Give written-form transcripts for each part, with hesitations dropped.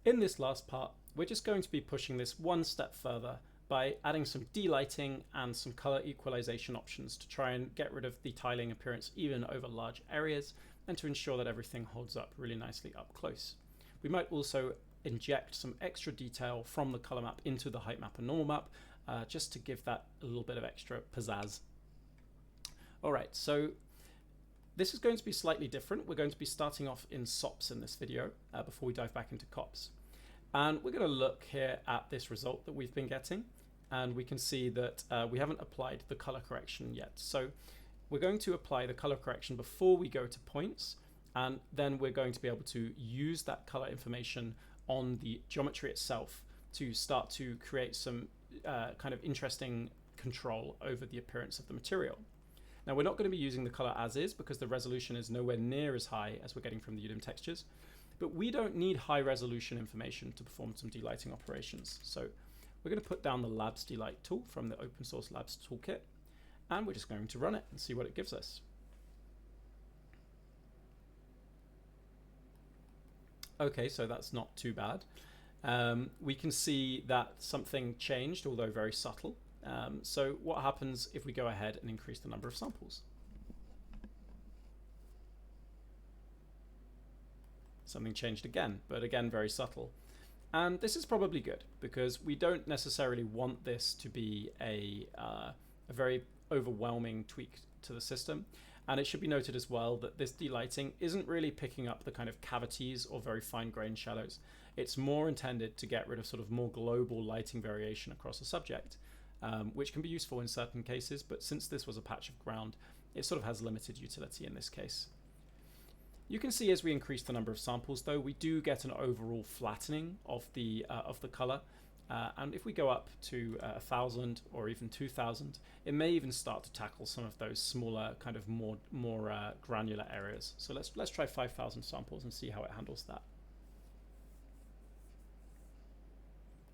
In this last part, we're just going to be pushing this one step further by adding some delighting and some color equalization options to try and get rid of the tiling appearance even over large areas and to ensure that everything holds up really nicely up close. We might also inject some extra detail from the color map into the height map and normal map just to give that a little bit of extra pizzazz. All right, so this is going to be slightly different. We're going to be starting off in SOPs in this video before we dive back into COPs. And we're going to look here at this result that we've been getting, and we can see that we haven't applied the color correction yet. So we're going to apply the color correction before we go to points, and then we're going to be able to use that color information on the geometry itself to start to create some kind of interesting control over the appearance of the material. Now we're not going to be using the color as is because the resolution is nowhere near as high as we're getting from the UDIM textures, but we don't need high resolution information to perform some delighting operations. So we're going to put down the Labs Delight tool from the open source Labs toolkit, and we're just going to run it and see what it gives us. Okay, so that's not too bad. We can see that something changed, although very subtle. So what happens if we go ahead and increase the number of samples? Something changed again, but again very subtle. And this is probably good because we don't necessarily want this to be a very overwhelming tweak to the system. And it should be noted as well that this delighting isn't really picking up the kind of cavities or very fine grained shadows. It's more intended to get rid of sort of more global lighting variation across a subject, which can be useful in certain cases, but since this was a patch of ground, it sort of has limited utility in this case. You can see as we increase the number of samples, though, we do get an overall flattening of the color. And if we go up to 1,000 or even 2,000, it may even start to tackle some of those smaller, kind of more granular areas. So let's try 5,000 samples and see how it handles that.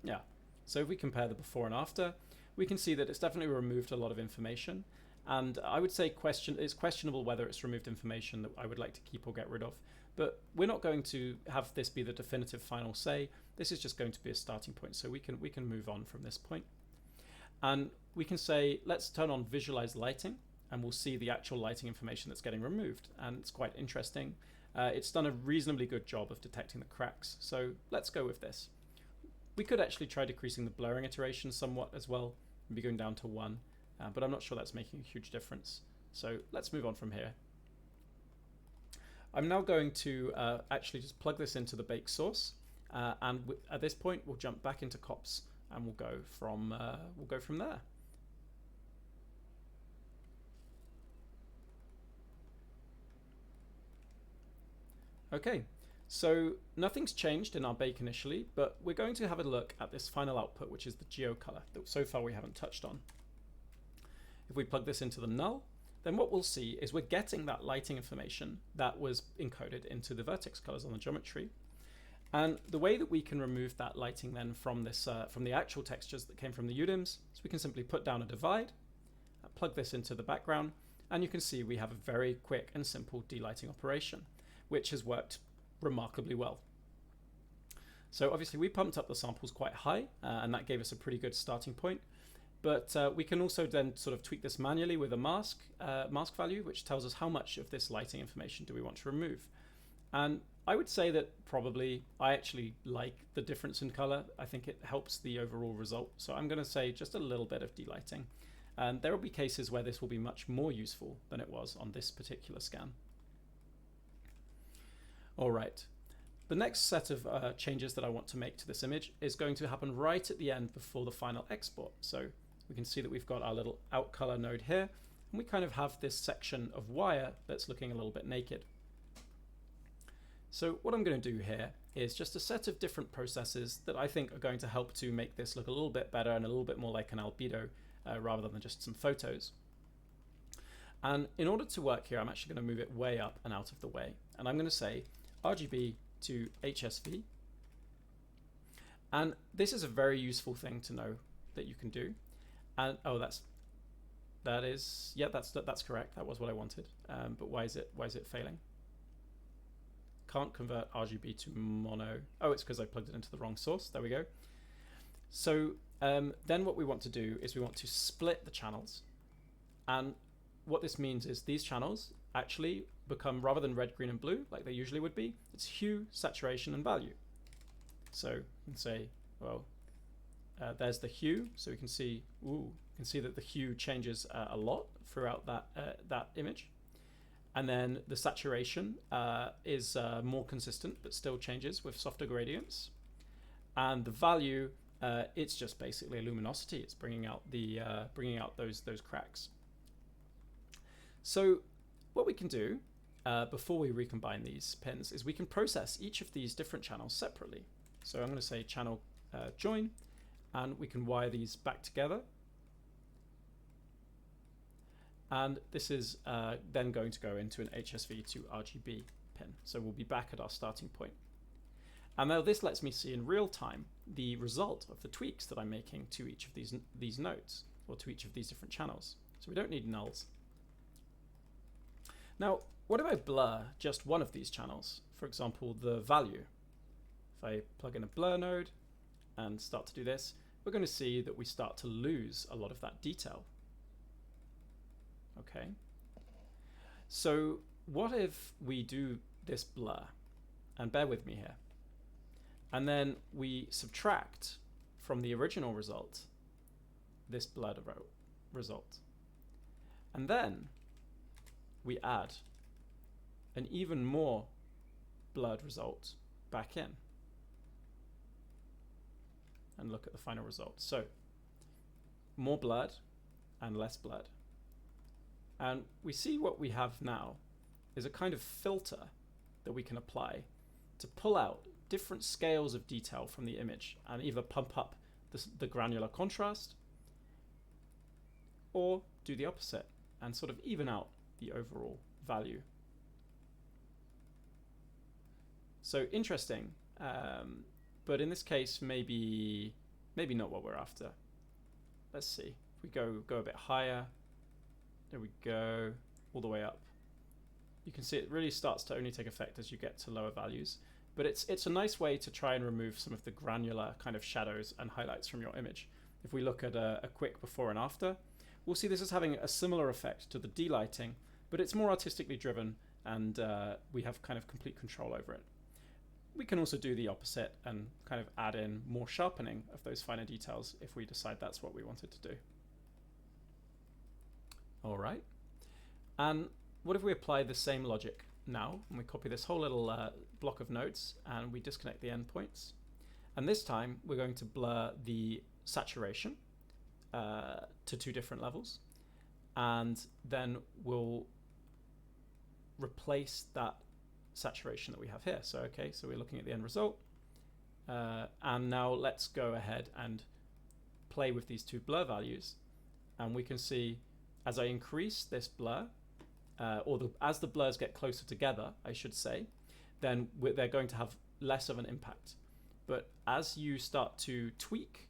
Yeah. So if we compare the before and after, we can see that it's definitely removed a lot of information. And I would say it's questionable whether it's removed information that I would like to keep or get rid of. But we're not going to have this be the definitive final say. This is just going to be a starting point. So we can move on from this point. And we can say, let's turn on visualize lighting, and we'll see the actual lighting information that's getting removed. And it's quite interesting. It's done a reasonably good job of detecting the cracks. So let's go with this. We could actually try decreasing the blurring iteration somewhat as well, maybe going down to 1. But I'm not sure that's making a huge difference. So let's move on from here. I'm now going to actually just plug this into the bake source, and at this point we'll jump back into COPS and we'll go from there. Okay, so nothing's changed in our bake initially, but we're going to have a look at this final output, which is the geo color that so far we haven't touched on. If we plug this into the null, then what we'll see is we're getting that lighting information that was encoded into the vertex colors on the geometry. And the way that we can remove that lighting then from this from the actual textures that came from the UDIMs is we can simply put down a divide, plug this into the background, and you can see we have a very quick and simple delighting operation, which has worked remarkably well. So obviously we pumped up the samples quite high, and that gave us a pretty good starting point. But we can also then sort of tweak this manually with a mask value, which tells us how much of this lighting information do we want to remove. And I would say that probably I actually like the difference in color. I think it helps the overall result. So I'm going to say just a little bit of delighting. And there will be cases where this will be much more useful than it was on this particular scan. All right. The next set of changes that I want to make to this image is going to happen right at the end before the final export. So we can see that we've got our little out color node here, and we kind of have this section of wire that's looking a little bit naked. So what I'm going to do here is just a set of different processes that I think are going to help to make this look a little bit better and a little bit more like an albedo rather than just some photos. And in order to work here, I'm actually going to move it way up and out of the way. And I'm going to say RGB to HSV. And this is a very useful thing to know that you can do. And oh, that's correct. That was what I wanted. But why is it failing? can't convert RGB to mono. Oh, it's because I plugged it into the wrong source. There we go. So then what we want to do is we want to split the channels. And what this means is these channels actually become, rather than red, green, and blue, like they usually would be, it's hue, saturation, and value. So you can say, well, there's the hue. So we can see, that the hue changes a lot throughout that image. And then the saturation is more consistent, but still changes with softer gradients. And the value, it's just basically a luminosity. It's bringing out those cracks. So what we can do before we recombine these pins is we can process each of these different channels separately. So I'm going to say channel join, and we can wire these back together. And this is then going to go into an HSV to RGB pin. So we'll be back at our starting point. And now this lets me see in real time the result of the tweaks that I'm making to each of these nodes, or to each of these different channels. So we don't need nulls. Now, what if I blur just one of these channels? For example, the value. If I plug in a blur node and start to do this, we're going to see that we start to lose a lot of that detail. Okay. So what if we do this blur, and bear with me here, and then we subtract from the original result this blurred result, and then we add an even more blurred result back in, and look at the final result. So more blurred and less blurred. And we see what we have now is a kind of filter that we can apply to pull out different scales of detail from the image and either pump up the granular contrast or do the opposite and sort of even out the overall value. So interesting, but in this case, maybe not what we're after. Let's see. If we go a bit higher, there we go, all the way up. You can see it really starts to only take effect as you get to lower values, but it's a nice way to try and remove some of the granular kind of shadows and highlights from your image. If we look at a quick before and after, we'll see this is having a similar effect to the delighting, but it's more artistically driven, and we have kind of complete control over it. We can also do the opposite and kind of add in more sharpening of those finer details if we decide that's what we wanted to do. All right. And what if we apply the same logic now, and we copy this whole little block of nodes and we disconnect the endpoints. And this time we're going to blur the saturation to 2 different levels, and then we'll replace that saturation that we have here. So okay, so we're looking at the end result, and now let's go ahead and play with these 2 blur values, and we can see as I increase this blur, as the blurs get closer together, I should say, then they're going to have less of an impact. But as you start to tweak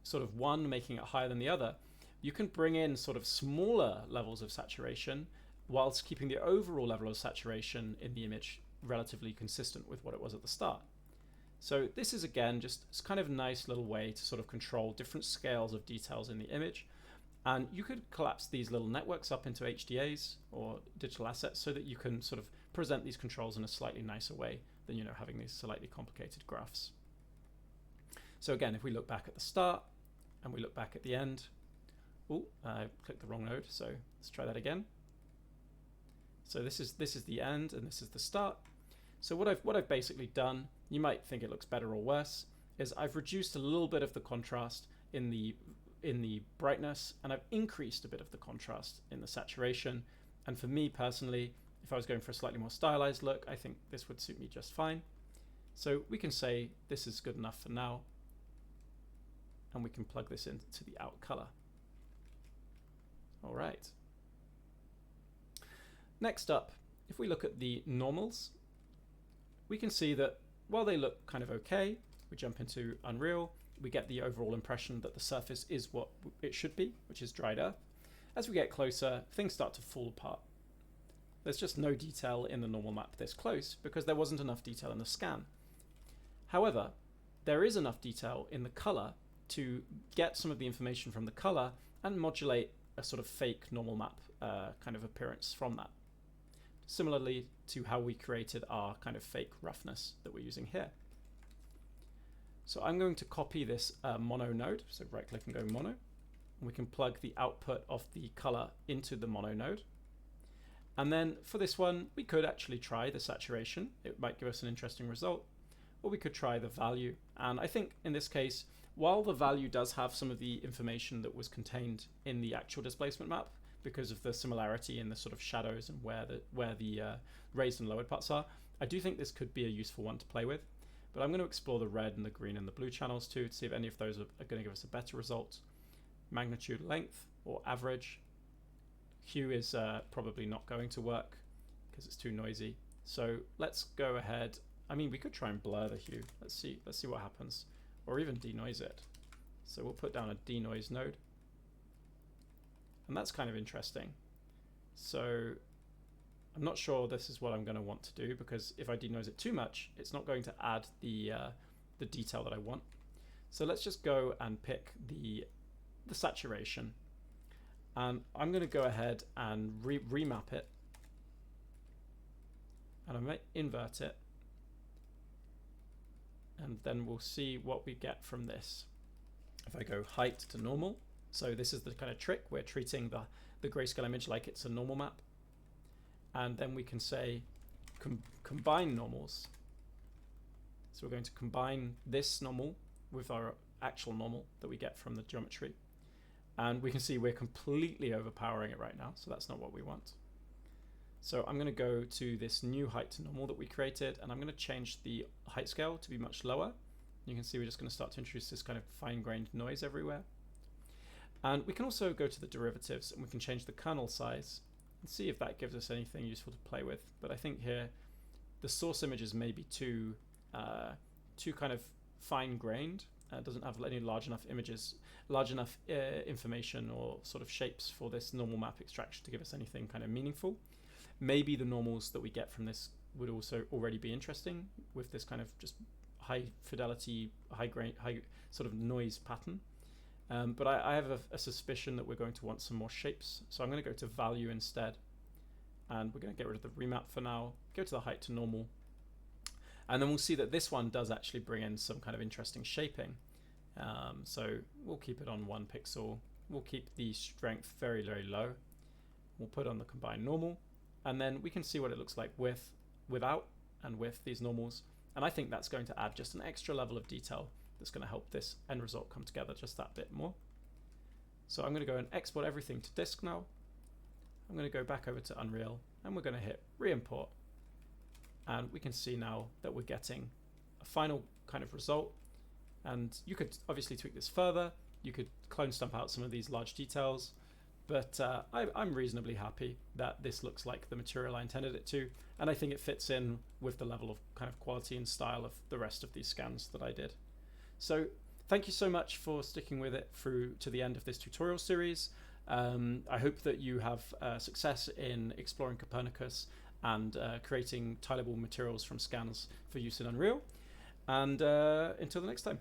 sort of one making it higher than the other, you can bring in sort of smaller levels of saturation whilst keeping the overall level of saturation in the image relatively consistent with what it was at the start. So this is, again, just it's kind of a nice little way to sort of control different scales of details in the image. And you could collapse these little networks up into HDAs or digital assets so that you can sort of present these controls in a slightly nicer way than, you know, having these slightly complicated graphs. So again, if we look back at the start and we look back at the end, I clicked the wrong node, so let's try that again. So this is the end and this is the start. So what I've basically done, you might think it looks better or worse, is I've reduced a little bit of the contrast in the brightness, and I've increased a bit of the contrast in the saturation. And for me personally, if I was going for a slightly more stylized look, I think this would suit me just fine. So we can say this is good enough for now, and we can plug this into the out color. All right. Next up, if we look at the normals, we can see that while they look kind of okay, we jump into Unreal, we get the overall impression that the surface is what it should be, which is dried earth. As we get closer, things start to fall apart. There's just no detail in the normal map this close because there wasn't enough detail in the scan. However, there is enough detail in the color to get some of the information from the color and modulate a sort of fake normal map kind of appearance from that. Similarly to how we created our kind of fake roughness that we're using here. So I'm going to copy this mono node. So right click and go mono. And we can plug the output of the color into the mono node. And then for this one, we could actually try the saturation. It might give us an interesting result. Or we could try the value. And I think in this case, while the value does have some of the information that was contained in the actual displacement map, because of the similarity in the sort of shadows and where the raised and lowered parts are, I do think this could be a useful one to play with. But I'm going to explore the red and the green and the blue channels too to see if any of those are going to give us a better result. Magnitude, length, or average. Hue is probably not going to work because it's too noisy. So let's go ahead. I mean, we could try and blur the hue. Let's see what happens, or even denoise it. So we'll put down a denoise node, and that's kind of interesting. So I'm not sure this is what I'm going to want to do, because if I denoise it too much, it's not going to add the detail that I want. So let's just go and pick the saturation, and I'm going to go ahead and remap it, and I might invert it, and then we'll see what we get from this. If I go height to normal, so this is the kind of trick, we're treating the grayscale image like it's a normal map, and then we can say combine normals. So we're going to combine this normal with our actual normal that we get from the geometry, and we can see we're completely overpowering it right now, so that's not what we want. So I'm going to go to this new height to normal that we created, and I'm going to change the height scale to be much lower. You can see we're just going to start to introduce this kind of fine-grained noise everywhere. And we can also go to the derivatives, and we can change the kernel size and see if that gives us anything useful to play with. But I think here the source images may be too kind of fine-grained. It doesn't have any large enough information or sort of shapes for this normal map extraction to give us anything kind of meaningful. Maybe the normals that we get from this would also already be interesting with this kind of just high fidelity, high sort of noise pattern. But I have a suspicion that we're going to want some more shapes. So I'm going to go to value instead. And we're going to get rid of the remap for now, go to the height to normal. And then we'll see that this one does actually bring in some kind of interesting shaping. So we'll keep it on 1 pixel. We'll keep the strength very, very low. We'll put on the combined normal. And then we can see what it looks like without and with these normals. And I think that's going to add just an extra level of detail that's going to help this end result come together just that bit more. So I'm going to go and export everything to disk now. I'm going to go back over to Unreal, and we're going to hit re-import. And we can see now that we're getting a final kind of result. And you could obviously tweak this further. You could clone stump out some of these large details. But I'm reasonably happy that this looks like the material I intended it to, and I think it fits in with the level of kind of quality and style of the rest of these scans that I did. So thank you so much for sticking with it through to the end of this tutorial series. I hope that you have success in exploring Copernicus and creating tileable materials from scans for use in Unreal. And until the next time.